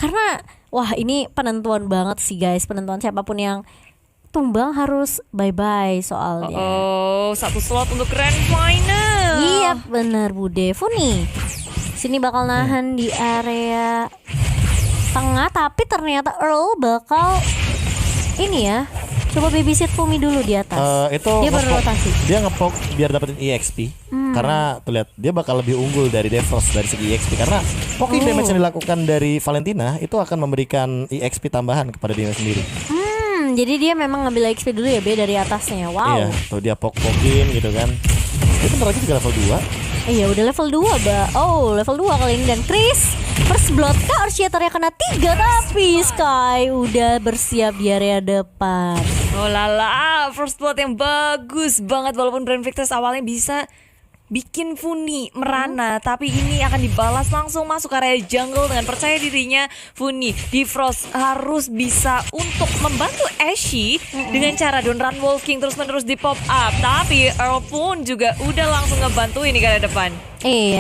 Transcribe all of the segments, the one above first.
Karena wah ini penentuan banget sih guys. Penentuan siapapun yang tumbang harus bye-bye soalnya. Satu slot untuk grand final. Iya bener Bude. Funi sini bakal nahan di area tengah, tapi ternyata Earl bakal ini ya, coba babysit Fumi dulu di atas. Dia berrotasi. Dia ngepok biar dapetin EXP. Karena tuh lihat dia bakal lebih unggul dari Defrost dari segi EXP, karena poking damage yang dilakukan dari Valentina itu akan memberikan EXP tambahan kepada dirinya sendiri. Jadi dia memang ngambil XP dulu ya B dari atasnya. Wow. Iya, tuh dia pok-pokin gitu kan. Dia bentar lagi juga level 2. Iya udah level 2 Ba. Oh level 2 kali ini. Dan Chris first blood ke Archeater-nya kena 3, tapi Sky udah bersiap di area depan. Oh lala, first blood yang bagus banget. Walaupun Brand Victor awalnya bisa bikin Funi merana, tapi ini akan dibalas langsung masuk area jungle dengan percaya dirinya. Funi di Frost harus bisa untuk membantu Ashe dengan cara Don Run Walking terus-menerus di pop up. Tapi Earl pun juga udah langsung ngebantu ini ke arah depan.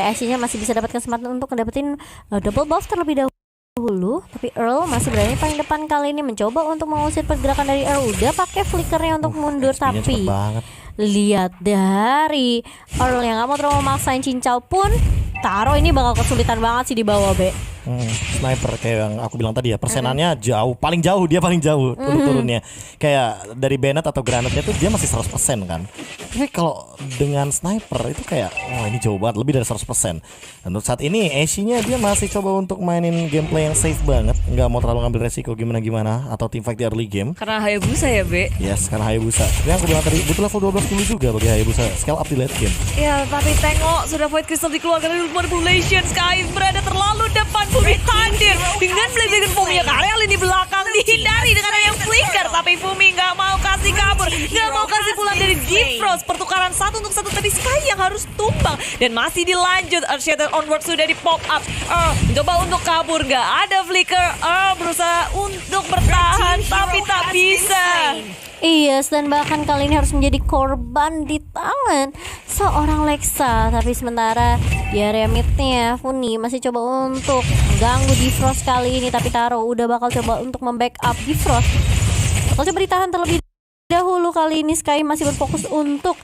Ashe-nya masih bisa dapat kesempatan untuk dapetin double buff terlebih dahulu, tapi Earl masih berani paling depan kali ini mencoba untuk mengusir pergerakan dari Earl. Udah pakai flickernya untuk mundur, tapi lihat dari Earl yang gak mau terlalu memaksain cincau pun Taro ini bakal kesulitan banget sih di bawah B. Sniper kayak yang aku bilang tadi ya, persenannya jauh, paling jauh turun-turunnya. Kayak dari Bennett atau Granatnya tuh dia masih 100% kan. Tapi kalau dengan sniper itu kayak ini jauh banget, lebih dari 100%. Dan untuk saat ini Ashe-nya dia masih coba untuk mainin gameplay yang safe banget, nggak mau terlalu ngambil resiko gimana-gimana atau teamfight di early game. Karena Hayabusa ya B. Yes, karena Hayabusa. Yang aku bilang tadi butuh level 12 dulu juga bagi Hayabusa scale up di late game. Ya tapi tengok sudah Void Crystal dikeluarkan dari manipulation. Sky berada terlalu depan. Fumi hadir dengan Blaze Fumi yang area lini belakang dihindari dengan yang flicker, tapi Fumi nggak mau kasih kabur, nggak mau kasih pulang dari Defrost. Pertukaran 1 untuk 1, tapi Sky yang harus tumbang dan masih dilanjut. Archeater onward sudah di pop up. Coba untuk kabur, nggak ada flicker. Berusaha untuk bertahan tapi tak bisa. Iya, dan bahkan kali ini harus menjadi korban di tangan seorang Lexa. Tapi sementara di area midnya Funi masih coba untuk ganggu Defrost kali ini, tapi Taro udah bakal coba untuk membackup Defrost. Bakal coba ditahan terlebih dahulu kali ini. Sky masih berfokus untuk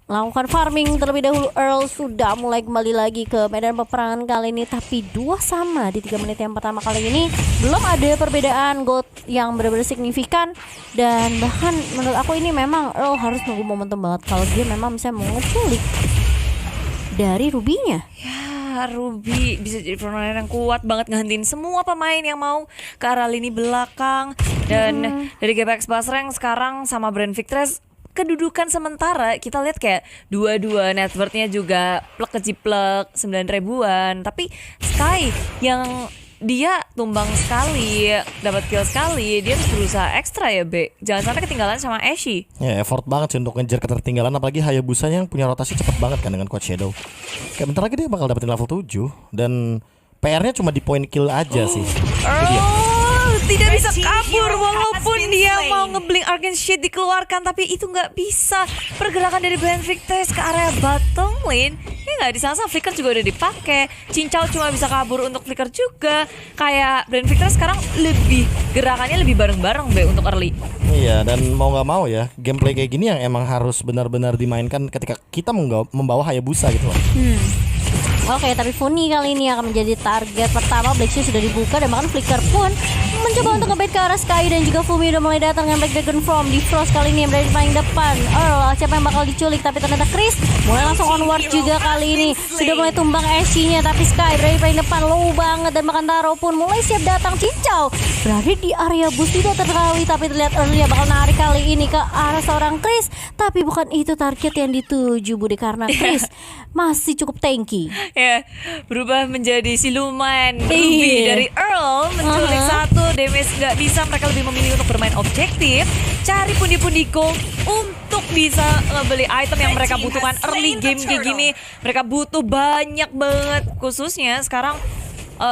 melakukan farming terlebih dahulu. Earl sudah mulai kembali lagi ke medan peperangan kali ini, tapi 2 sama di 3 menit yang pertama kali ini. Belum ada perbedaan gold yang benar-benar signifikan, dan bahkan menurut aku ini memang Earl harus nunggu momentum banget kalau dia memang bisa menguculik dari Ruby-nya. Ya, Ruby bisa jadi frontliner yang kuat banget ngehentiin semua pemain yang mau ke arah lini belakang. Dan dari GPX Basreng sekarang sama Brand Victress, kedudukan sementara kita lihat kayak dua-dua net worth-nya juga plek keciplek 9 ribuan. Tapi Sky yang dia tumbang sekali, dapat kill sekali, dia harus berusaha ekstra ya B. Jangan sampai ketinggalan sama Ashe. Ya effort banget sih untuk ngejar ketertinggalan, apalagi Hayabusa yang punya rotasi cepat banget kan dengan Coach Shadow. Kayak bentar lagi dia bakal dapetin level 7 dan PR-nya cuma di point kill aja sih. Tidak bisa kabur walaupun dia mau ngeblink Arcane Shade dikeluarkan, tapi itu nggak bisa. Pergerakan dari Brand Victress ke area bottom lane nggak disangka flicker juga udah dipakai. Cincau cuma bisa kabur untuk flicker juga. Kayak Brand Victress sekarang lebih gerakannya lebih bareng-bareng B untuk early. Iya, dan mau nggak mau ya gameplay kayak gini yang emang harus benar-benar dimainkan ketika kita membawa Hayabusa gitu loh. Oke, tapi Funi kali ini akan menjadi target pertama. Black Shoe sudah dibuka dan bahkan Flicker pun mencoba untuk ngebait ke arah Sky, dan juga Fumi udah mulai datang dengan Black Dragon from Defrost kali ini yang berada di paling depan. Earl, siapa yang bakal diculik? Tapi ternyata Chris mulai langsung onward juga kali ini. Sudah mulai tumbang Ashe-nya, tapi Sky berada di paling depan, low banget, dan bahkan Taro pun mulai siap datang. Cincau berada di area boost tidak terkali, tapi terlihat Earl ya bakal narik kali ini ke arah seorang Chris. Tapi bukan itu target yang dituju Budi, karena Chris masih cukup tanky. Ya, berubah menjadi siluman Ruby dari Earl, menculik 1, damage nggak bisa. Mereka lebih memilih untuk bermain objektif, cari pundi-pundi gold untuk bisa beli item yang mereka butuhkan early game kayak gini. Mereka butuh banyak banget, khususnya sekarang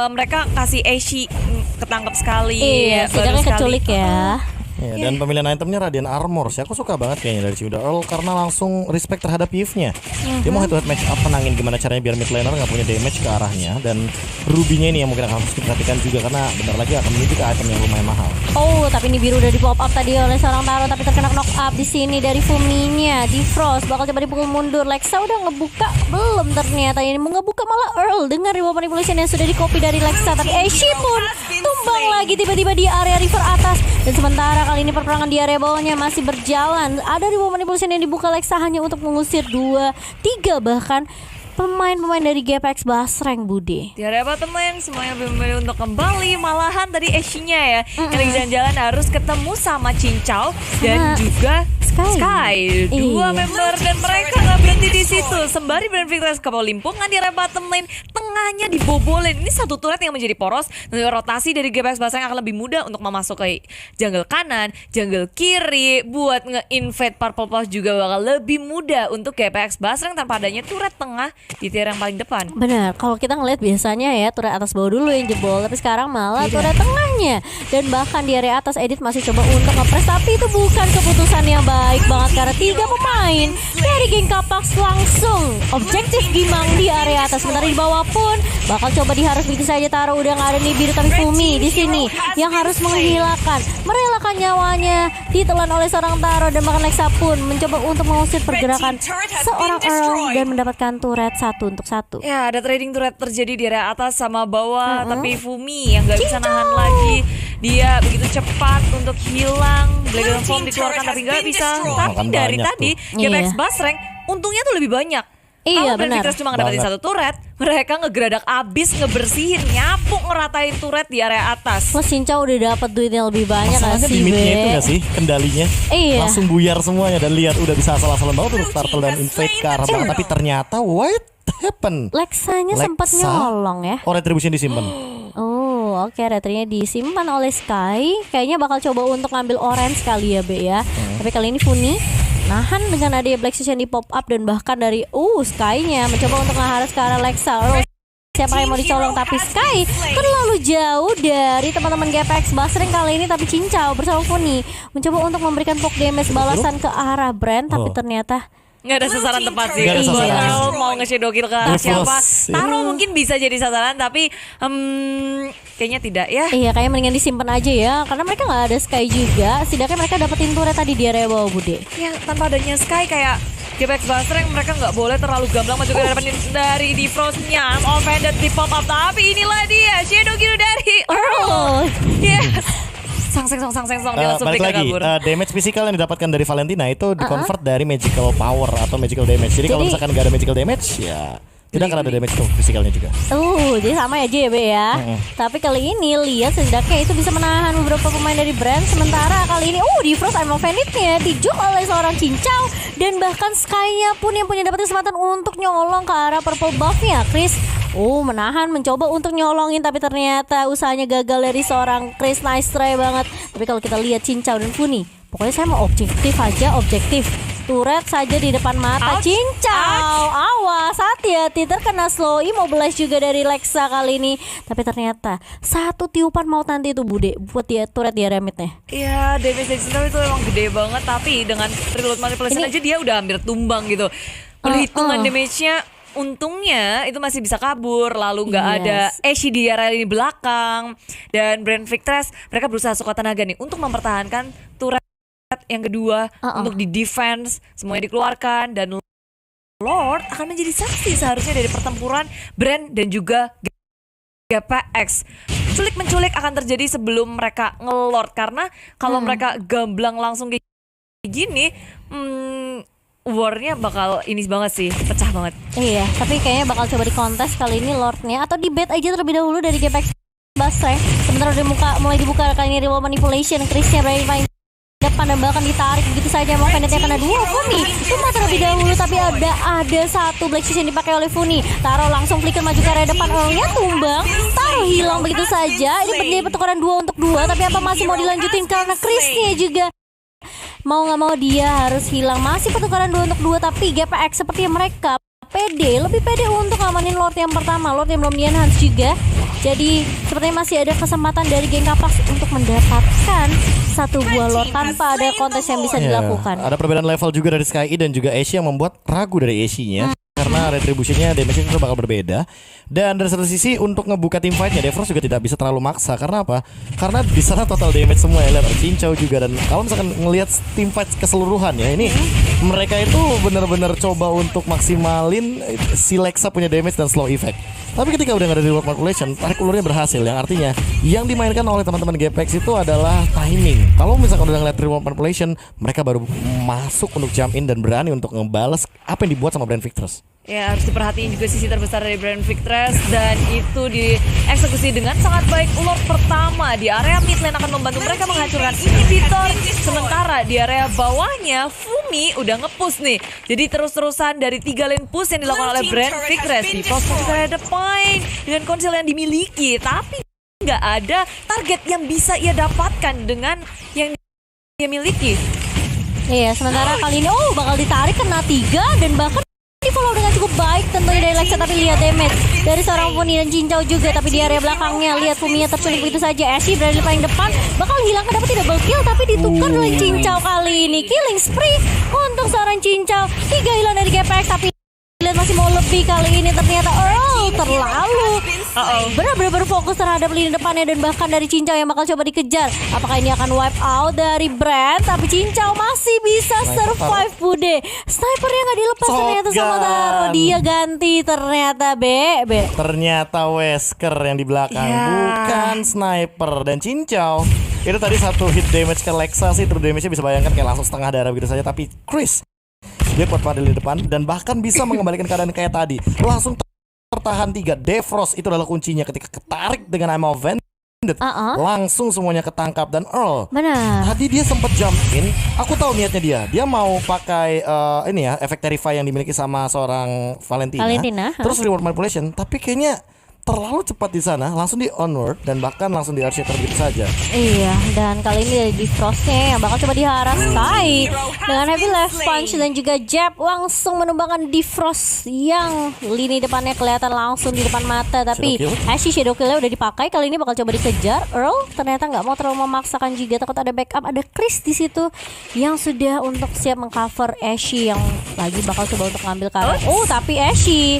mereka kasih Ashe ketangkep sekali. Iya, setidaknya keculik ya. Ya, dan pemilihan itemnya Radiant Armor sih, aku suka banget kayaknya dari Ciudad Earl karena langsung respect terhadap Yves-nya. Dia mau head to head match up, menangin gimana caranya biar mid laner nggak punya damage ke arahnya, dan Ruby-nya ini yang mungkin akan harus diperhatikan juga karena bentar lagi akan menuju ke item yang lumayan mahal. Oh, tapi ini biru udah di pop up tadi oleh seorang Taro, tapi terkena knock up di sini dari Fuminya. Di Frost bakal coba dipukul mundur. Lexa udah ngebuka belum ternyata, ini mau ngebuka malah Earl dengan reward manipulation yang sudah di copy dari Lexa, tapi Ashe pun tumbang lagi tiba-tiba di area river atas. Dan sementara kali ini perperangan di area bawahnya masih berjalan. Ada reward manipulation yang dibuka Lexa hanya untuk mengusir 2, 3 bahkan pemain-pemain dari GPX Basreng, Bude. Di area bottom lane semuanya memilih untuk kembali. Malahan tadi Ashe-nya ya yang lagi jalan-jalan harus ketemu sama Cincau dan juga Sky. Dua member dan mereka nggak berhenti di situ. Sembari Brand Victorious ke bawah limpungan di area bottom lane, tengahnya dibobolin. Ini satu turret yang menjadi poros dan rotasi dari GPX Basreng akan lebih mudah untuk memasuk ke jungle kanan, jungle kiri. Buat nge-invade Purple Pulse juga bakal lebih mudah untuk GPX Basreng tanpa adanya turret tengah di tier yang paling depan. Benar, kalau kita ngeliat biasanya ya turret atas bawah dulu yang jebol, tapi sekarang malah turret tengahnya. Dan bahkan di area atas Edit masih coba untuk nge-press, tapi itu bukan keputusan yang baik banget karena 3 pemain dari geng Kapax langsung objektif Gimang di area atas. Sementara di bawah pun bakal coba diharus begitu saja. Taro udah nggak ada nih biru, tapi Fumi di sini yang harus merelakan nyawanya ditelan oleh seorang Taro, dan bahkan Lexa pun mencoba untuk mengusir pergerakan seorang Earl dan mendapatkan turret 1 untuk 1. Ya, ada trading turret terjadi di area atas sama bawah, tapi Fumi yang nggak bisa nahan lagi. Dia begitu cepat untuk hilang. Blade Form dikeluarkan tapi nggak bisa. Tapi dari tadi GPX Basreng untungnya tuh lebih banyak. Iya, kalau Brand Victorious cuma ngedapetin satu turret, mereka ngegeradak abis, ngebersihin, nyapu, ngeratain turret di area atas. Mas Cincau udah dapat duitnya lebih banyak gak Masalahnya sih, di midnya Be? itu gak sih kendalinya? Iya. Langsung buyar semuanya dan lihat udah bisa asal-asalan banget untuk turtle dan invade ke arah belakang, tapi ternyata what happened? Lexanya sempat nyolong ya. Oh, retribution disimpan. Oh, oke, retrinya disimpan oleh Sky. Kayaknya bakal coba untuk ngambil orange kali ya, Be ya. Tapi kali ini Funi nahan dengan adanya Black Session di pop up, dan bahkan dari Sky-nya mencoba untuk ngeharas ke arah Lexa. Siapa yang mau dicolong, tapi Sky terlalu jauh dari teman-teman GPX Basreng kali ini. Tapi Cincau bersama Funi mencoba untuk memberikan poke damage balasan ke arah Brand, tapi ternyata nggak ada sasaran tepat sih. Nggak ada Buat sasaran. Earl mau nge-shadow kill ke arah siapa? Taro mungkin bisa jadi sasaran, tapi kayaknya tidak ya. iya, kayaknya mendingan disimpan aja ya, karena mereka nggak ada Sky juga. Setidaknya mereka dapetin turret tadi di area bawah, Bude. Ya, tanpa adanya Sky kayak GPX Basreng mereka nggak boleh terlalu gamblang maju ke depan dari di Frostnya. Offended di pop up, tapi inilah dia shadow kill dari Earl. Yes. Sang dia langsung Balik lagi, kabur. damage physical yang didapatkan dari Valentina itu di-convert dari magical power atau magical damage. Jadi kalau misalkan nggak ada magical damage, ya tidak akan ada damage tuh fisikalnya juga. Jadi sama aja ya, Be ya. Tapi kali ini lihat setidaknya itu bisa menahan beberapa pemain dari Brand. Sementara kali ini di Frost I'm offended-nya dijuk oleh seorang Cincau, dan bahkan Sky-nya pun yang punya dapat kesempatan untuk nyolong ke arah purple buff-nya. Chris menahan, mencoba untuk nyolongin, tapi ternyata usahanya gagal dari seorang Chris. Nice try banget. Tapi kalau kita lihat Cincau dan Funi, pokoknya saya mau objektif aja, objektif. Turret saja di depan mata. Cincau, awas, hati-hati, terkena slow immobilize juga dari Lexa kali ini. Tapi ternyata satu tiupan maut nanti itu, Bude, buat dia turret di area mid-nya. Iya, damage dari Cincau itu emang gede banget, tapi dengan reload manipulation aja dia udah hampir tumbang gitu. Perhitungan damage-nya untungnya itu masih bisa kabur, lalu nggak ada Ashe di area ini belakang, dan Brand Victorious mereka berusaha sekuat tenaga nih untuk mempertahankan turret yang kedua untuk di defense, semuanya dikeluarkan, dan Lord akan menjadi saksi seharusnya dari pertempuran Brand dan juga GPX. Culik-menculik akan terjadi sebelum mereka ngelord, karena kalau mereka gamblang langsung kayak gini, war-nya bakal ini banget sih, pecah banget. Iya, tapi kayaknya bakal coba dikontes kali ini Lord-nya, atau di bet aja terlebih dahulu dari GPX Basreng. Sementara udah mulai dibuka kali ini reward manipulation. Chris-nya berani paling depan dan bahkan ditarik begitu saja. Mau pendetnya kena 2 Funi cuma terlebih dahulu, tapi ada satu Black Session dipakai oleh Funi. Taro langsung flicker maju ke area depan, Earl-nya tumbang. Taro hilang begitu saja. Ini berdiri pertukaran 2 untuk 2, tapi apa masih mau dilanjutin karena Chris-nya juga mau nggak mau dia harus hilang. Masih pertukaran 2 untuk 2, tapi GPX seperti mereka lebih pede untuk ngamanin Lord yang pertama. Lord yang belum di-enhance juga Jadi sepertinya masih ada kesempatan dari geng Kapas untuk mendapatkan satu buah lord tanpa ada kontes yang bisa dilakukan. Ada perbedaan level juga dari Sky dan juga Ashe yang membuat ragu dari Ashe-nya. Karena retribusinya damage-nya itu bakal berbeda. Dan dari satu sisi untuk ngebuka tim fight-nya Devros juga tidak bisa terlalu maksa. Karena apa? Karena di sana total damage semua ya. Lihat Cincau juga. Dan kalau misalkan ngelihat tim fight keseluruhan ya, ini mereka itu benar-benar coba untuk maksimalin si Lexa punya damage dan slow effect. Tapi ketika udah gak ada reward manipulation, tarik ulurnya berhasil. Yang artinya yang dimainkan oleh teman-teman Gapex itu adalah timing. Kalau misalkan udah ngeliat reward manipulation, mereka baru masuk untuk jump in dan berani untuk ngebales apa yang dibuat sama Brand Victress. Ya, harus diperhatiin juga sisi terbesar dari Brand Victress, dan itu dieksekusi dengan sangat baik. Lord pertama di area mid lane akan membantu mereka menghancurkan inhibitor, sementara di area bawahnya Fumi udah nge-push nih. Jadi terus-terusan dari 3 lane push yang dilakukan oleh Brand Victress di pos area depan dengan konsel yang dimiliki, tapi nggak ada target yang bisa ia dapatkan dengan yang dia miliki. Iya, sementara kali ini bakal ditarik kena 3 dan bahkan di follow dengan cukup baik tentunya dari Lexa, tapi lihat damage dari seorang Fumi dan Cincau juga, tapi di area belakangnya lihat Fuminya terculik begitu saja. Ashe berada di paling depan, bakal hilang dapat double kill tapi ditukar oleh Cincau kali ini. Killing spree untuk seorang Cincau, 3 hilang dari Gapex, tapi lihat masih mau lebih kali ini. Ternyata Earl terlalu benar-benar berfokus terhadap lini depannya, dan bahkan dari Cincau yang bakal coba dikejar. Apakah ini akan wipe out dari Brand? Tapi Cincau masih bisa survive Bude. Snipernya nggak dilepas ternyata sama Taro. Dia ganti ternyata Ternyata Wesker yang di belakang, bukan sniper. Dan Cincau itu tadi satu hit damage ke Lexa sih, true damage-nya bisa bayangkan kayak langsung setengah darah begitu saja. Tapi Chris, dia kuat pada di depan dan bahkan bisa mengembalikan keadaan kayak tadi. Langsung tertahan 3. Devros itu adalah kuncinya ketika ketarik dengan I'm Offended. Langsung semuanya ketangkap. Dan Earl, benar, tadi dia sempat jump in. Aku tahu niatnya dia mau pakai ini ya, efek Terrify yang dimiliki sama seorang Valentina. Terus reward manipulation, tapi kayaknya terlalu cepat di sana, langsung di onward dan bahkan langsung di Earthshaker begitu saja. Iya, dan kali ini dari Defrostnya yang bakal coba diharas Sky dengan heavy left punch dan juga jab, langsung menumbangkan Defrost yang lini depannya kelihatan langsung di depan mata. Tapi Ashe shadow kill-nya udah dipakai, kali ini bakal coba dikejar. Earl ternyata nggak mau terlalu memaksakan juga, takut ada backup, ada Chris di situ yang sudah untuk siap mengcover Ashe yang lagi bakal coba untuk ngambil karet. Tapi Ashe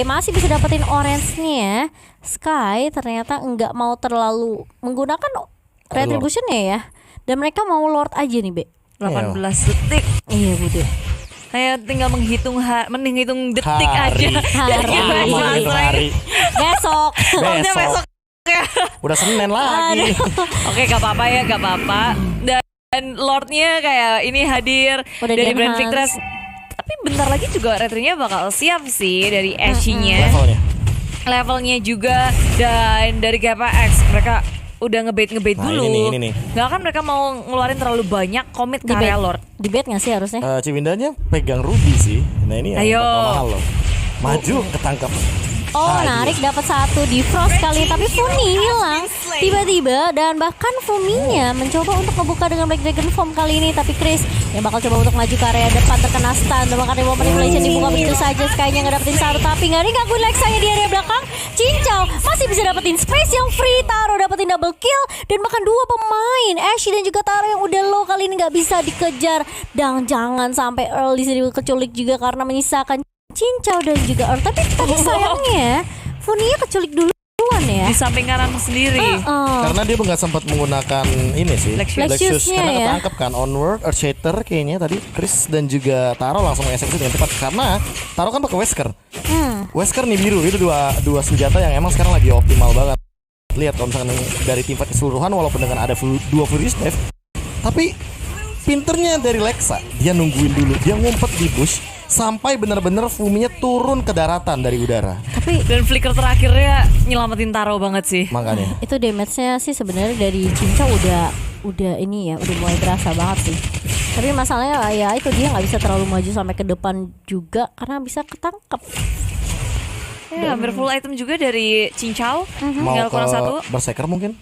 masih bisa dapetin orange-nya ya. Sky ternyata nggak mau terlalu menggunakan retribution-nya ya. Dan mereka mau Lord aja nih, 18 detik. Iya, Bude. Saya tinggal menghitung detik Hari. aja. Hari. Besok. Besok ya. Udah Senin lagi. Oke, gak apa-apa. Dan Lordnya kayak ini hadir Udah dari Brand di-enhance. Victress. Tapi bentar lagi juga retrinya bakal siap sih dari Ashe-nya. Levelnya juga, dan dari GPX mereka udah ngebait dulu. Ini nih. Gak kan mereka mau ngeluarin terlalu banyak komit ke area Lord. Di bet nggak sih harusnya? Cibindanya pegang Ruby sih. Nah ini yang Ayo. mahal loh. Maju ketangkap. Narik dapat satu di Frost kali, tapi Fumi hilang tiba-tiba, dan bahkan Fuminya mencoba untuk membuka dengan Black Dragon Form kali ini, tapi Chris yang bakal coba untuk maju ke area depan terkena stun, dan bahkan Reward Manipulation dibuka begitu saja. Sky-nya nggak dapetin satu, tapi nggak digangguin Lexa-nya di area belakang. Cincau masih bisa dapetin space yang free, Taro dapetin double kill, dan bahkan 2 pemain Ashe dan juga Taro yang udah low kali ini nggak bisa dikejar. Dan jangan sampai Earl di sini keculik juga karena menyisakan Cincau dan juga Earl. Tapi sayangnya Funia keculik duluan ya Di samping kanan sendiri. Karena dia nggak sempat menggunakan ini sih, Lexus-nya karena ya. ketangkep kan onward, Earthshaker kayaknya tadi Chris dan juga Taro langsung mengeksekusi dengan cepat karena Taro kan pakai Wesker. Wesker nih biru itu dua senjata yang emang sekarang lagi optimal banget. Lihat kalau misalkan dari tim fight keseluruhan, walaupun dengan ada 2 Furious Wave, tapi pinternya dari Lexa, dia nungguin dulu, dia ngumpet di bush sampai benar-benar Fuminya turun ke daratan dari udara. Dan flicker terakhirnya nyelamatin Taro banget sih. Makanya itu damage-nya sih sebenarnya dari Cincau udah ini ya, udah mulai berasa banget sih. Tapi masalahnya ya itu, dia nggak bisa terlalu maju sampai ke depan juga karena bisa ketangkep. Hampir full item juga dari Cincau. mau Tinggal ke kurang 1. Berserker mungkin.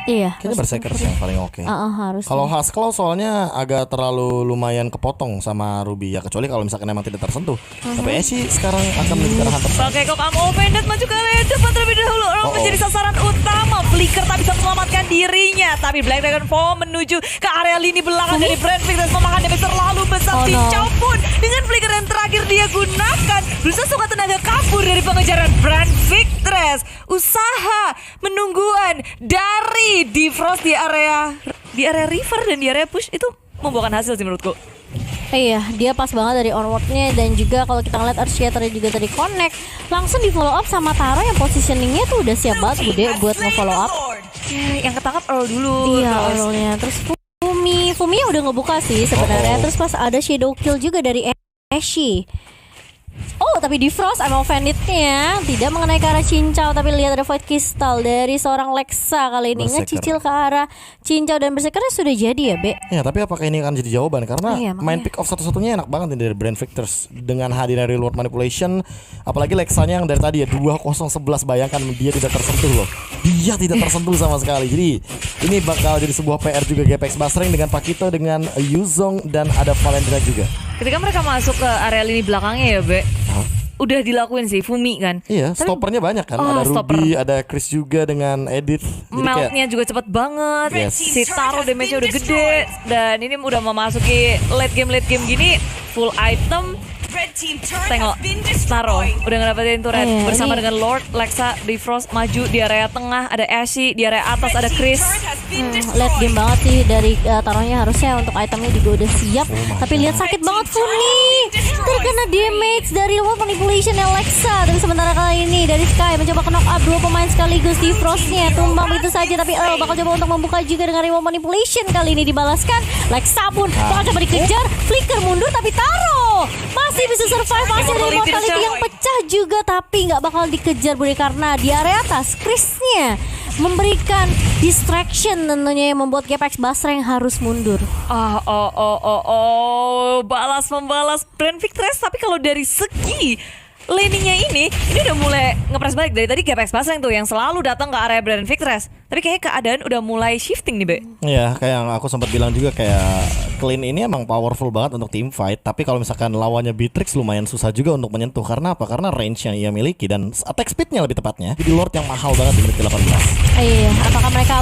Iya. Kayaknya Berserkers yang paling oke. Harus. Kalau Haskell soalnya agak terlalu lumayan kepotong sama Ruby ya, kecuali kalau misalkan emang tidak tersentuh. Tapi Ashe sekarang akan menjadi ke arah Hunter. Pakai kok offended maju ke area depan terlebih dahulu. Orang menjadi sasaran utama. Flicker tak bisa menyelamatkan dirinya. Tapi Black Dragon Fall menuju ke area lini belakang dari Brand Victress. Memakan damage terlalu besar. Cincau pun dengan flicker yang terakhir dia gunakan berusaha suka tenaga kabur dari pengejaran Brand Victress. Usaha menungguan dari Defrost di area river dan di area push itu membuahkan hasil sih menurutku. Iya, dia pas banget dari onwardnya. Dan juga kalau kita ngeliat Earthshatter juga tadi connect, langsung di follow up sama Taro yang positioningnya tuh udah siap banget Bude buat nge-follow up. Yang ketangkap Earl dulu. Iya, Earl-nya. Terus Fumi udah ngebuka sih sebenarnya. Terus pas ada shadow kill juga dari Ashe. Oh, tapi Defrost I'm offended-nya tidak mengenai ke arah Cincau, tapi lihat ada Void Crystal dari seorang Lexa kali ini Berserker. ngecicil ke arah Cincau dan Berserkernya sudah jadi ya, Be. Ya, tapi apakah ini akan jadi jawaban? Karena Iya, main makanya. pick off satu-satunya enak banget nih dari Brand Victress dengan hadirnya Reward Manipulation. Apalagi Lexanya yang dari tadi ya 2-0-11, bayangkan dia tidak tersentuh loh. Dia tidak tersentuh sama sekali. Jadi ini bakal jadi sebuah PR juga GPX Basreng dengan Pakito, dengan Yuzong dan ada Valentina juga. Ketika mereka masuk ke area lini belakangnya ya, Be. Udah dilakuin sih Fumi kan. Iya, Tapi stoppernya banyak kan. Oh, Ada stopper. Ruby, ada Chris juga dengan Edith. Jadi kayak Meltnya juga cepet banget. Yes. Si Taro damage-nya udah gede. Dan ini udah memasuki late game gini. Full item. Tengok Taro udah ngedapetin turret bersama dengan Lord, Lexa, Defrost maju di area tengah, ada Ashe di area atas, ada Chris. Late game banget sih dari taruhnya, harusnya untuk itemnya juga udah siap. Tapi lihat sakit banget Funi, terkena damage dari Reward Manipulation Lexa. Tapi sementara kali ini dari Sky mencoba knock up dua pemain sekaligus. Defrostnya tumbang begitu saja, tapi Earl bakal coba untuk membuka juga dengan Reward Manipulation. Kali ini dibalaskan, Lexa pun bakal coba dikejar. Flicker mundur, tapi Taro masih bisa survive. Masih ada immortality yang pecah juga, tapi nggak bakal dikejar Bude karena di area atas Chrisnya memberikan distraction tentunya yang membuat GPX Basreng harus mundur. Balas membalas Brand Victress. Tapi kalau dari segi laning-nya ini udah mulai ngepres balik. Dari tadi GPX Basreng tuh yang selalu datang ke area Brand Victress. Tapi kayaknya keadaan udah mulai shifting nih, Be. ya kayak yang aku sempat bilang juga, kayak Clean ini emang powerful banget untuk team fight. Tapi kalau misalkan lawannya Beatrix lumayan susah juga untuk menyentuh. Karena apa? Karena range yang ia miliki dan attack speednya lebih tepatnya. Jadi Lord yang mahal banget di menit ke-18. Iya, apakah mereka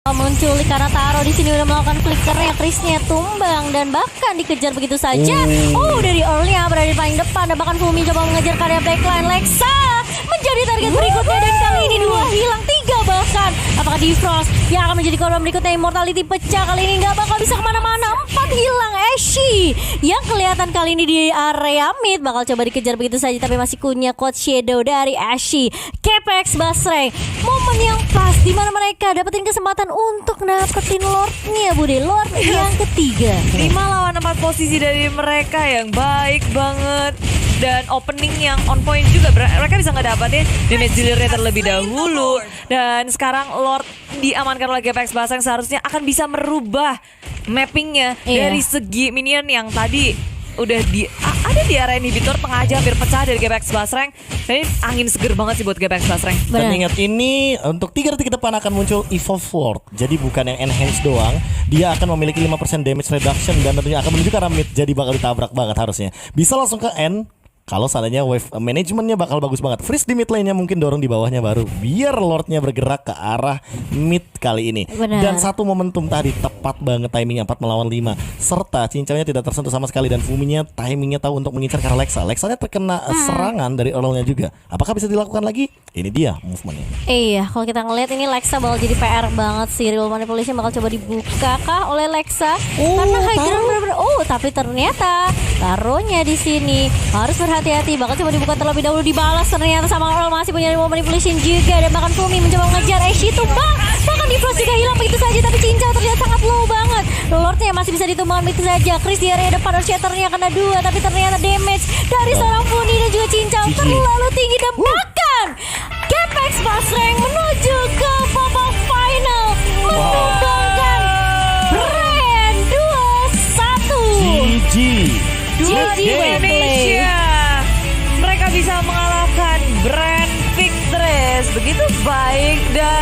menculik karena Taro di sini udah melakukan flickernya, Chrisnya tumbang dan bahkan dikejar begitu saja. Dari Earl-nya berada di paling depan dan bahkan Fumi coba mengejar karya backline. Lexa menjadi target berikutnya dan kali ini 2 hilang, 3 bahkan. Apakah Defrost yang akan menjadi korban berikutnya? Immortality pecah kali ini, nggak bakal bisa kemana-mana. 4 hilang. Ashe yang kelihatan kali ini di area mid bakal coba dikejar begitu saja, tapi masih punya Code Shadow dari Ashe. GPX Basreng, momen yang pas di mana mereka dapetin kesempatan untuk dapetin Lord-nya, Bude. Lord yang ketiga. 5 lawan 4 posisi dari mereka yang baik banget. Dan opening yang on point juga. Mereka bisa ngedapetin damage dealer-nya terlebih dahulu. Dan sekarang Lord diamankan oleh GPX Basreng, seharusnya akan bisa merubah mappingnya dari segi minion yang tadi udah ada di area inhibitor. Tengah aja hampir pecah dari GPX Basreng. Dan ini angin seger banget sih buat GPX Basreng. Dan ingat, ini untuk 3 detik ke depan akan muncul Evolve Ward. Jadi bukan yang enhance doang, dia akan memiliki 5% damage reduction dan tentunya akan menuju ke arah mid. Jadi bakal ditabrak banget harusnya. Bisa langsung ke end. Kalau seandainya wave manajemennya bakal bagus banget. Freeze di mid lane-nya, mungkin dorong di bawahnya baru biar Lord-nya bergerak ke arah mid kali ini. Benar. Dan satu momentum tadi tepat banget timingnya 4 melawan 5. Serta cincaunya tidak tersentuh sama sekali dan Fuminya timingnya tahu untuk mengincar ke arah Lexa. Lexanya terkena serangan dari Earl-nya juga. Apakah bisa dilakukan lagi? Ini dia movementnya. Iya, kalau kita ngeliat ini Lexa bakal jadi PR banget sih. Real Manipulation bakal coba dibuka kah oleh Lexa? Karena high ground bener-bener. Tapi ternyata Taronya di sini harus berhati-hati. Bakal coba dibuka terlebih dahulu, dibalas ternyata sama Earl, masih punya Real Manipulation juga. Dan bahkan Fumi mencoba mengejar Ashe, tumbang. Bahkan Defrost juga hilang begitu saja, tapi cincau terlihat sangat low banget. Lordnya masih bisa ditumbangkan begitu saja. Chris di area depan, Shatternya kena 2, tapi ternyata damage dari seorang Funi dan juga cincau terlalu tinggi. Dan bahkan GPX Basreng menuju ke babak final, menundangkan Brand 2-1. GG Indonesia. Mereka bisa mengalahkan Brand Victress. Begitu baik dan